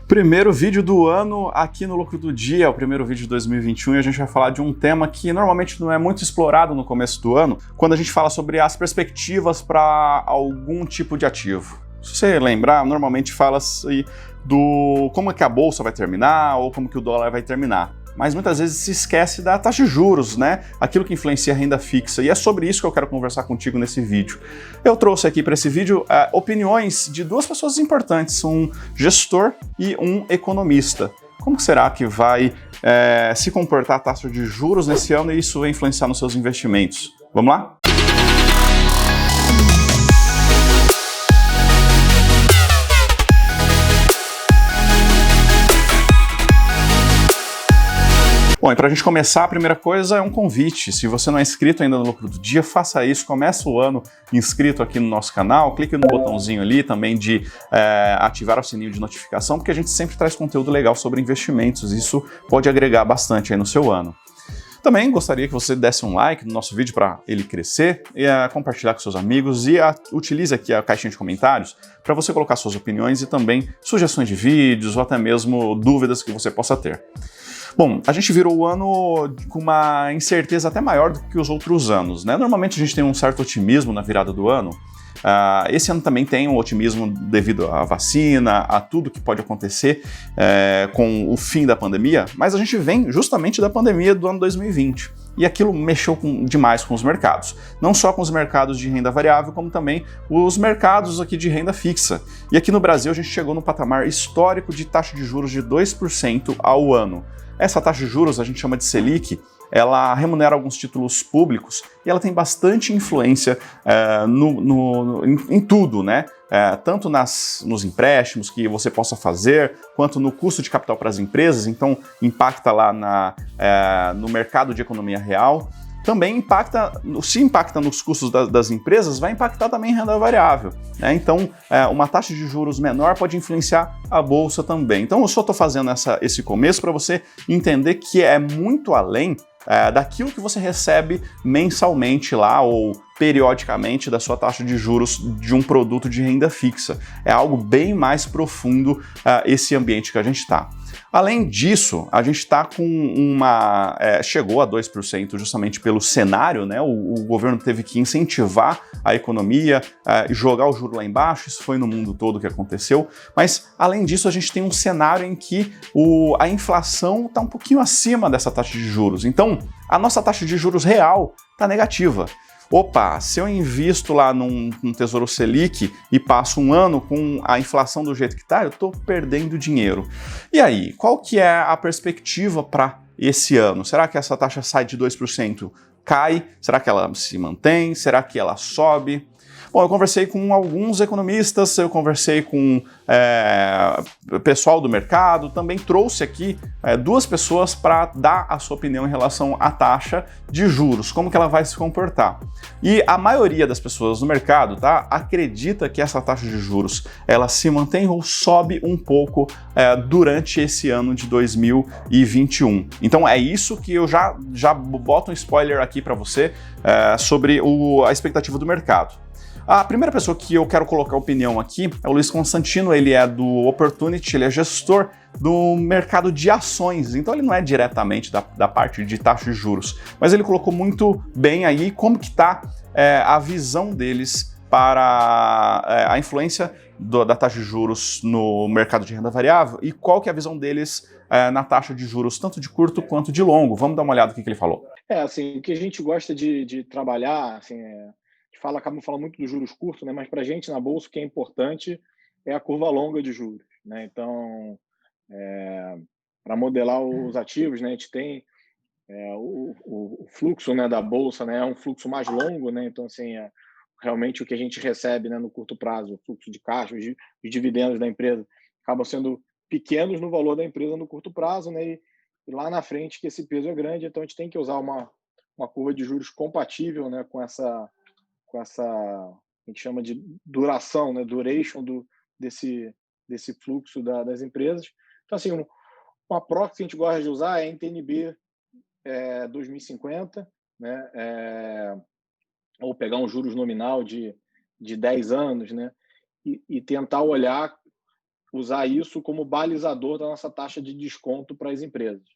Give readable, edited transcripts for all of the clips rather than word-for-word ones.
Primeiro vídeo do ano aqui no Lucro do Dia, é o primeiro vídeo de 2021, e a gente vai falar de um tema que normalmente não é muito explorado no começo do ano, quando a gente fala sobre as perspectivas para algum tipo de ativo. Se você lembrar, normalmente fala-se do como é que a bolsa vai terminar ou como que o dólar vai terminar. Mas muitas vezes se esquece da taxa de juros, né? Aquilo que influencia a renda fixa. E é sobre isso que eu quero conversar contigo nesse vídeo. Eu trouxe aqui para esse vídeo opiniões de duas pessoas importantes, um gestor e um economista. Como será que vai se comportar a taxa de juros nesse ano e isso vai influenciar nos seus investimentos? Vamos lá? Bom, e para a gente começar, a primeira coisa é um convite. Se você não é inscrito ainda no Lucro do Dia, faça isso. Começa o ano inscrito aqui no nosso canal. Clique no botãozinho ali também de ativar o sininho de notificação, porque a gente sempre traz conteúdo legal sobre investimentos. Isso pode agregar bastante aí no seu ano. Também gostaria que você desse um like no nosso vídeo para ele crescer, e compartilhar com seus amigos e utilize aqui a caixinha de comentários para você colocar suas opiniões e também sugestões de vídeos ou até mesmo dúvidas que você possa ter. Bom, a gente virou o ano com uma incerteza até maior do que os outros anos, né? Normalmente a gente tem um certo otimismo na virada do ano. Esse ano também tem um otimismo devido à vacina, a tudo que pode acontecer com o fim da pandemia, mas a gente vem justamente da pandemia do ano 2020. E aquilo mexeu demais com os mercados. Não só com os mercados de renda variável, como também os mercados aqui de renda fixa. E aqui no Brasil a gente chegou no patamar histórico de taxa de juros de 2% ao ano. Essa taxa de juros a gente chama de Selic, ela remunera alguns títulos públicos e ela tem bastante influência em tudo, né? Tanto nos empréstimos que você possa fazer, quanto no custo de capital para as empresas, então impacta lá no mercado de economia real. Também se impacta nos custos das empresas, vai impactar também em renda variável, né? Então, uma taxa de juros menor pode influenciar a bolsa também. Então, eu só estou fazendo esse começo para você entender que é muito além daquilo que você recebe mensalmente lá ou periodicamente da sua taxa de juros de um produto de renda fixa. É algo bem mais profundo esse ambiente que a gente está. Além disso, a gente está com chegou a 2% justamente pelo cenário, né? O governo teve que incentivar a economia, jogar o juro lá embaixo, isso foi no mundo todo que aconteceu, mas além disso a gente tem um cenário em que a inflação está um pouquinho acima dessa taxa de juros, então a nossa taxa de juros real está negativa. Opa, se eu invisto lá num Tesouro Selic e passo um ano com a inflação do jeito que está, eu estou perdendo dinheiro. E aí, qual que é a perspectiva para esse ano? Será que essa taxa sai de 2%? Cai? Será que ela se mantém? Será que ela sobe? Bom, eu conversei com alguns economistas, eu conversei com pessoal do mercado, também trouxe aqui duas pessoas para dar a sua opinião em relação à taxa de juros, como que ela vai se comportar. E a maioria das pessoas no mercado, tá, acredita que essa taxa de juros ela se mantém ou sobe um pouco durante esse ano de 2021. Então é isso que eu já boto um spoiler aqui para você sobre a expectativa do mercado. A primeira pessoa que eu quero colocar opinião aqui é o Luiz Constantino, ele é do Opportunity, ele é gestor do mercado de ações, então ele não é diretamente da parte de taxa de juros, mas ele colocou muito bem aí como que está a visão deles para a influência da taxa de juros no mercado de renda variável e qual que é a visão deles na taxa de juros, tanto de curto quanto de longo. Vamos dar uma olhada no que ele falou. Assim, o que a gente gosta de trabalhar, assim, acaba falando muito dos juros curtos, né? Mas para a gente na bolsa o que é importante é a curva longa de juros, né? Então, para modelar os ativos, né, a gente tem o fluxo, né, da bolsa, né, é um fluxo mais longo, né? Então, assim, realmente o que a gente recebe, né, no curto prazo, o fluxo de caixa, os dividendos da empresa, acabam sendo pequenos no valor da empresa no curto prazo, né? E lá na frente que esse peso é grande, então a gente tem que usar uma curva de juros compatível, né, com essa a gente chama de duração, né, duration desse fluxo das empresas. Então, assim, uma proxy que a gente gosta de usar é a NTN-B 2050, né, ou pegar um juros nominal de 10 anos, né, e tentar olhar usar isso como balizador da nossa taxa de desconto para as empresas.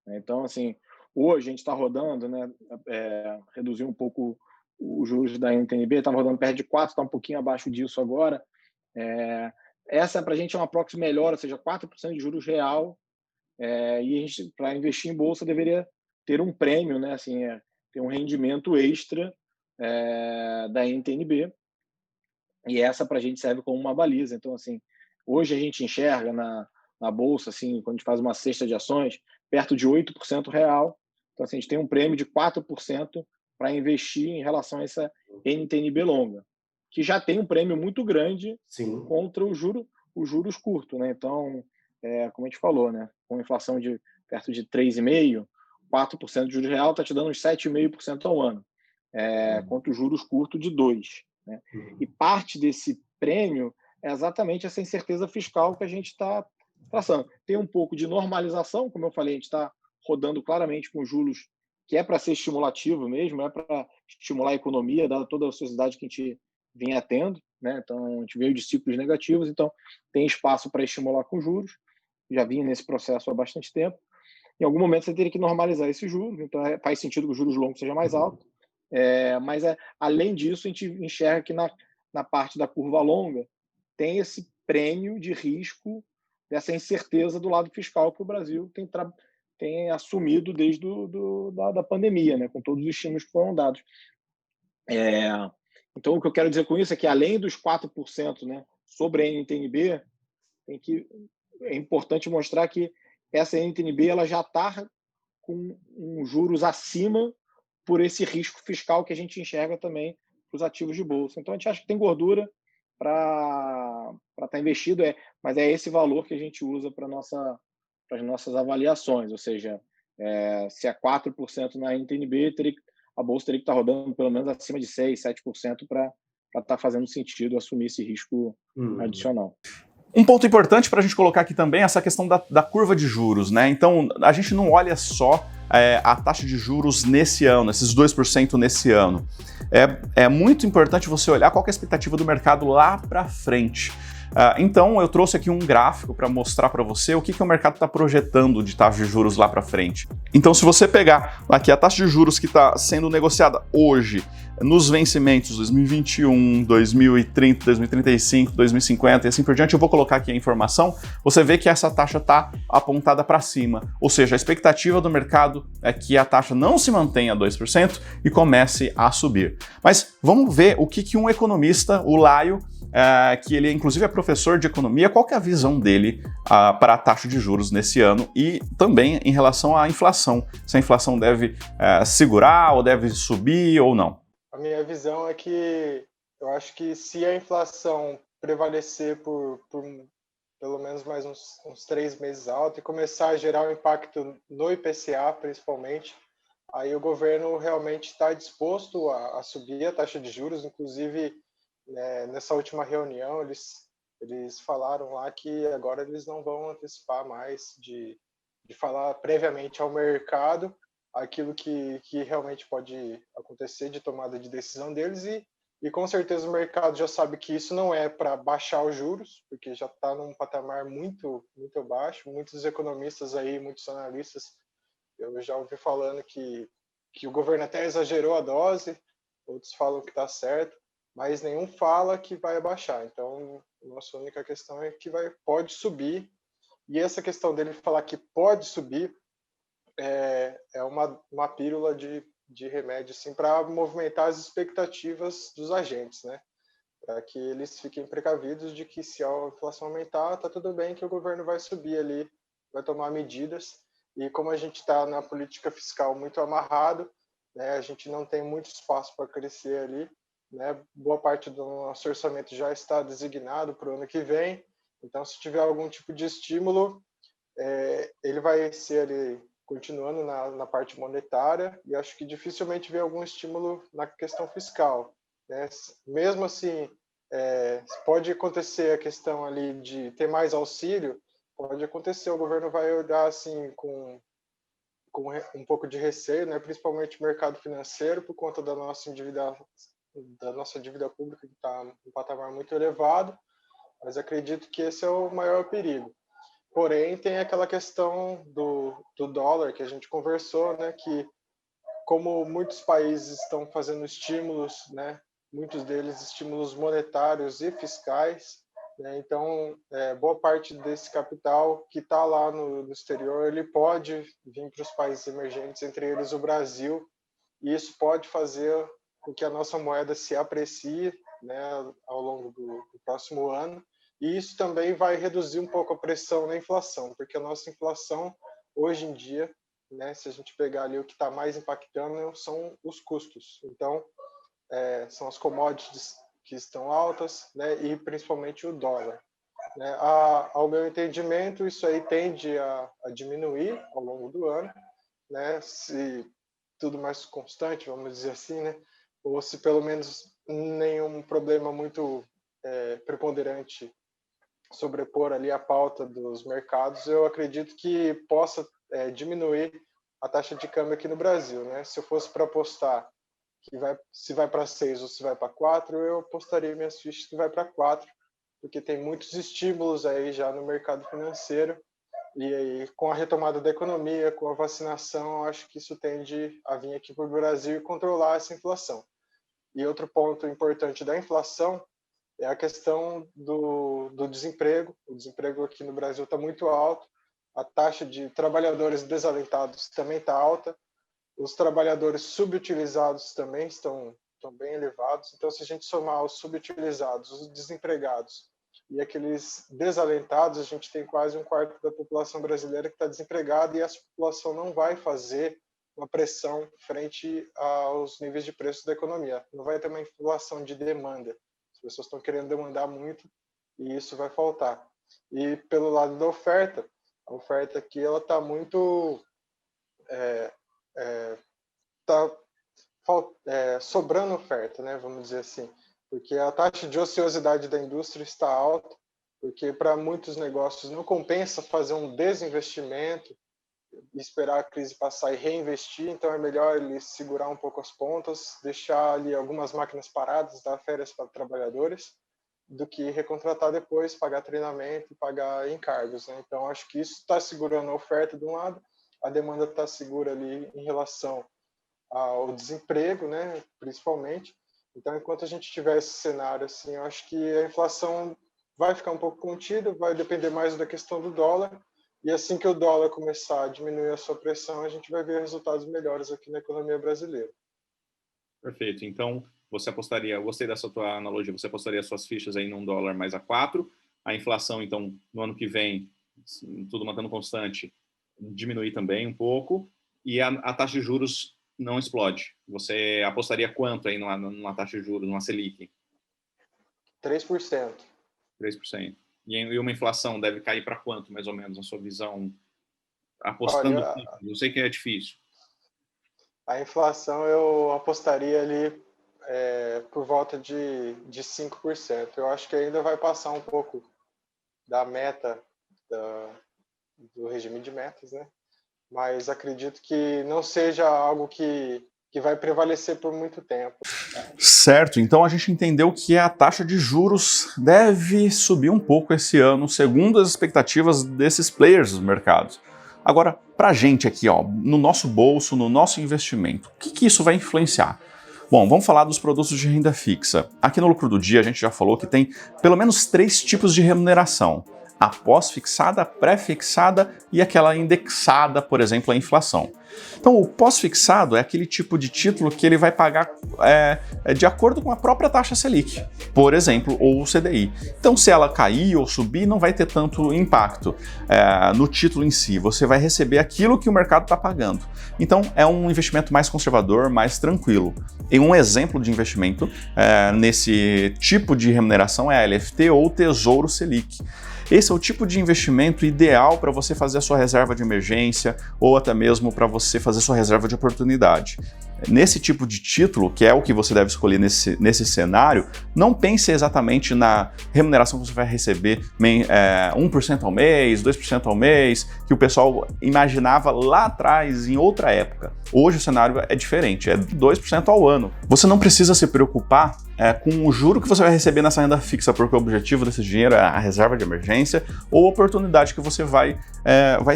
Então, assim, hoje a gente está rodando, né, reduziu um pouco os juros da NTNB, estava rodando perto de 4, está um pouquinho abaixo disso agora. Essa, para a gente, é uma proxy melhor, ou seja, 4% de juros real, e a gente, para investir em bolsa, deveria ter um prêmio, né, assim, ter um rendimento extra da NTNB, e essa para a gente serve como uma baliza. Então, assim, hoje a gente enxerga na bolsa, assim, quando a gente faz uma cesta de ações, perto de 8% real. Então, assim, a gente tem um prêmio de 4% para investir em relação a essa NTNB longa, que já tem um prêmio muito grande Sim. contra os juros curtos, né? Então, como a gente falou, né, com inflação de perto de 3,5%, 4% de juros real está te dando uns 7,5% ao ano, contra os juros curtos de 2%. Né? E parte desse prêmio é exatamente essa incerteza fiscal que a gente está traçando. Tem um pouco de normalização, como eu falei, a gente está rodando claramente com juros que é para ser estimulativo mesmo, é para estimular a economia, dada toda a sociedade que a gente vinha tendo. Né? Então, a gente veio de ciclos negativos, então tem espaço para estimular com juros. Já vinha nesse processo há bastante tempo. Em algum momento você teria que normalizar esses juros, então faz sentido que os juros longos sejam mais altos. Mas, além disso, a gente enxerga que na parte da curva longa tem esse prêmio de risco dessa incerteza do lado fiscal que o Brasil tem assumido desde da pandemia, né, com todos os estímulos que foram dados. Então, o que eu quero dizer com isso é que, além dos 4%, né, sobre a NTNB, é importante mostrar que essa NTNB ela já está com juros acima por esse risco fiscal que a gente enxerga também para os ativos de bolsa. Então, a gente acha que tem gordura para estar investido, mas é esse valor que a gente usa para as nossas avaliações, ou seja, se é 4% na NTNB, a bolsa teria que estar rodando pelo menos acima de 6%, 7% para estar fazendo sentido assumir esse risco adicional. Um ponto importante para a gente colocar aqui também é essa questão da curva de juros, né? Então, a gente não olha só a taxa de juros nesse ano, esses 2% nesse ano. É muito importante você olhar qual que é a expectativa do mercado lá para frente. Então, eu trouxe aqui um gráfico para mostrar para você o que o mercado está projetando de taxa de juros lá para frente. Então, se você pegar aqui a taxa de juros que está sendo negociada hoje, nos vencimentos 2021, 2030, 2035, 2050 e assim por diante, eu vou colocar aqui a informação, você vê que essa taxa está apontada para cima, ou seja, a expectativa do mercado é que a taxa não se mantenha a 2% e comece a subir. Mas vamos ver o que um economista, o Laio, que ele inclusive é professor de economia, qual que é a visão dele para a taxa de juros nesse ano e também em relação à inflação, se a inflação deve segurar ou deve subir ou não. A minha visão é que eu acho que se a inflação prevalecer por pelo menos mais uns 3 meses alta e começar a gerar um impacto no IPCA, principalmente, aí o governo realmente está disposto a subir a taxa de juros. Inclusive, né, nessa última reunião, eles falaram lá que agora eles não vão antecipar mais de falar previamente ao mercado aquilo que realmente pode acontecer de tomada de decisão deles, e com certeza o mercado já sabe que isso não é para baixar os juros, porque já está num patamar muito, muito baixo. Muitos economistas aí, muitos analistas, eu já ouvi falando que o governo até exagerou a dose, outros falam que está certo, mas nenhum fala que vai abaixar. Então, nossa única questão é que pode subir, e essa questão dele falar que pode subir é uma pílula de remédio assim, para movimentar as expectativas dos agentes, né? Para que eles fiquem precavidos de que se a inflação aumentar, tá tudo bem, que o governo vai subir ali, vai tomar medidas. E como a gente está na política fiscal muito amarrado, né, a gente não tem muito espaço para crescer ali, né? Boa parte do nosso orçamento já está designado para o ano que vem. Então, se tiver algum tipo de estímulo, ele vai ser ali continuando na parte monetária, e acho que dificilmente vê algum estímulo na questão fiscal, né? Mesmo assim, pode acontecer a questão ali de ter mais auxílio, pode acontecer, o governo vai olhar assim com um pouco de receio, né? Principalmente o mercado financeiro, por conta da nossa dívida pública, que está em um patamar muito elevado. Mas acredito que esse é o maior perigo. Porém, tem aquela questão do dólar que a gente conversou, né, que como muitos países estão fazendo estímulos, né, muitos deles estímulos monetários e fiscais, né, então boa parte desse capital que está lá no exterior, ele pode vir para os países emergentes, entre eles o Brasil, e isso pode fazer com que a nossa moeda se aprecie, né, ao longo do próximo ano, e isso também vai reduzir um pouco a pressão na inflação, porque a nossa inflação, hoje em dia, né, se a gente pegar ali o que está mais impactando, são os custos. Então, são as commodities que estão altas, né, e principalmente o dólar. Né? Ao meu entendimento, isso aí tende a diminuir ao longo do ano, né, se tudo mais constante, vamos dizer assim, né, ou se pelo menos nenhum problema muito preponderante sobrepor ali a pauta dos mercados, eu acredito que possa diminuir a taxa de câmbio aqui no Brasil, né? Se eu fosse para apostar que se vai para 6 ou se vai para 4, eu apostaria minhas fichas que vai para 4, porque tem muitos estímulos aí já no mercado financeiro, e aí com a retomada da economia, com a vacinação, eu acho que isso tende a vir aqui para o Brasil e controlar essa inflação. E outro ponto importante da inflação é a questão do desemprego. O desemprego aqui no Brasil está muito alto, a taxa de trabalhadores desalentados também está alta, os trabalhadores subutilizados também estão bem elevados. Então, se a gente somar os subutilizados, os desempregados e aqueles desalentados, a gente tem quase um quarto da população brasileira que está desempregada, e essa população não vai fazer uma pressão frente aos níveis de preço da economia. Não vai ter uma inflação de demanda. As pessoas estão querendo demandar muito e isso vai faltar. E pelo lado da oferta, a oferta aqui ela está muito sobrando oferta, né? Vamos dizer assim, porque a taxa de ociosidade da indústria está alta, porque para muitos negócios não compensa fazer um desinvestimento, esperar a crise passar e reinvestir, então é melhor ele segurar um pouco as pontas, deixar ali algumas máquinas paradas, dar férias para trabalhadores, do que recontratar depois, pagar treinamento e pagar encargos, né? Então acho que isso está segurando a oferta de um lado, a demanda está segura ali em relação ao desemprego, né, principalmente. Então enquanto a gente tiver esse cenário assim, eu acho que a inflação vai ficar um pouco contida, vai depender mais da questão do dólar. E assim que o dólar começar a diminuir a sua pressão, a gente vai ver resultados melhores aqui na economia brasileira. Perfeito. Então, você apostaria, eu gostei dessa tua analogia, você apostaria suas fichas aí num dólar mais a 4, a inflação, então, no ano que vem, tudo mantendo constante, diminuir também um pouco, e a taxa de juros não explode. Você apostaria quanto aí numa taxa de juros, numa Selic? 3%. 3%. E uma inflação deve cair para quanto, mais ou menos, na sua visão? Apostando, olha, eu sei que é difícil. A inflação eu apostaria ali por volta de 5%. Eu acho que ainda vai passar um pouco da meta do regime de metas, né? Mas acredito que não seja algo que vai prevalecer por muito tempo. Certo, então a gente entendeu que a taxa de juros deve subir um pouco esse ano, segundo as expectativas desses players do mercado. Agora, para a gente aqui, ó, no nosso bolso, no nosso investimento, o que isso vai influenciar? Bom, vamos falar dos produtos de renda fixa. Aqui no Lucro do Dia a gente já falou que tem pelo menos 3 tipos de remuneração: a pós-fixada, a pré-fixada e aquela indexada, por exemplo, à inflação. Então, o pós-fixado é aquele tipo de título que ele vai pagar de acordo com a própria taxa Selic, por exemplo, ou o CDI. Então, se ela cair ou subir, não vai ter tanto impacto no título em si. Você vai receber aquilo que o mercado está pagando. Então, é um investimento mais conservador, mais tranquilo. E um exemplo de investimento nesse tipo de remuneração é a LFT ou Tesouro Selic. Esse é o tipo de investimento ideal para você fazer a sua reserva de emergência ou até mesmo para você fazer sua reserva de oportunidade. nesse tipo de título, que é o que você deve escolher nesse cenário, não pense exatamente na remuneração que você vai receber 1% ao mês, 2% ao mês, que o pessoal imaginava lá atrás, em outra época. Hoje o cenário é diferente, é 2% ao ano. Você não precisa se preocupar com o juro que você vai receber nessa renda fixa, porque o objetivo desse dinheiro é a reserva de emergência ou a oportunidade que você vai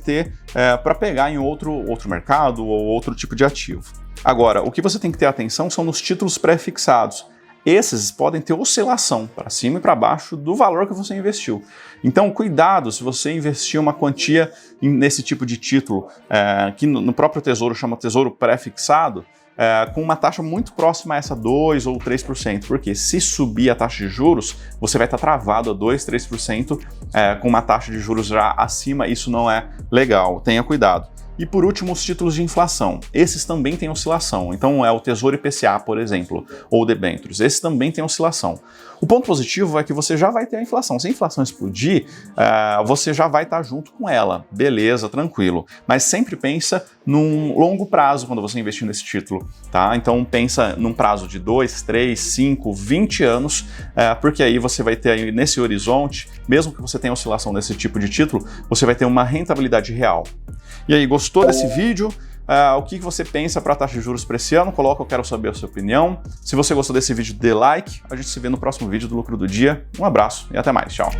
ter para pegar em outro mercado ou outro tipo de ativo. Agora, o que você tem que ter atenção são nos títulos pré-fixados. Esses podem ter oscilação para cima e para baixo do valor que você investiu. Então, cuidado se você investir uma quantia nesse tipo de título, que no próprio Tesouro chama Tesouro pré-fixado, com uma taxa muito próxima a essa 2% ou 3%, porque se subir a taxa de juros, você vai estar travado a 2%, 3%, com uma taxa de juros já acima, isso não é legal, tenha cuidado. E por último, os títulos de inflação. Esses também têm oscilação. Então é o Tesouro IPCA, por exemplo, ou debêntures. Esses também têm oscilação. O ponto positivo é que você já vai ter a inflação. Se a inflação explodir, você já vai estar junto com ela. Beleza, tranquilo. Mas sempre pensa num longo prazo quando você investir nesse título, tá? Então pensa num prazo de 2, 3, 5, 20 anos, porque aí você vai ter aí nesse horizonte, mesmo que você tenha oscilação nesse tipo de título, você vai ter uma rentabilidade real. E aí, gostou desse vídeo? O que você pensa para a taxa de juros para esse ano? Coloca, eu quero saber a sua opinião. Se você gostou desse vídeo, dê like. A gente se vê no próximo vídeo do Lucro do Dia. Um abraço e até mais. Tchau.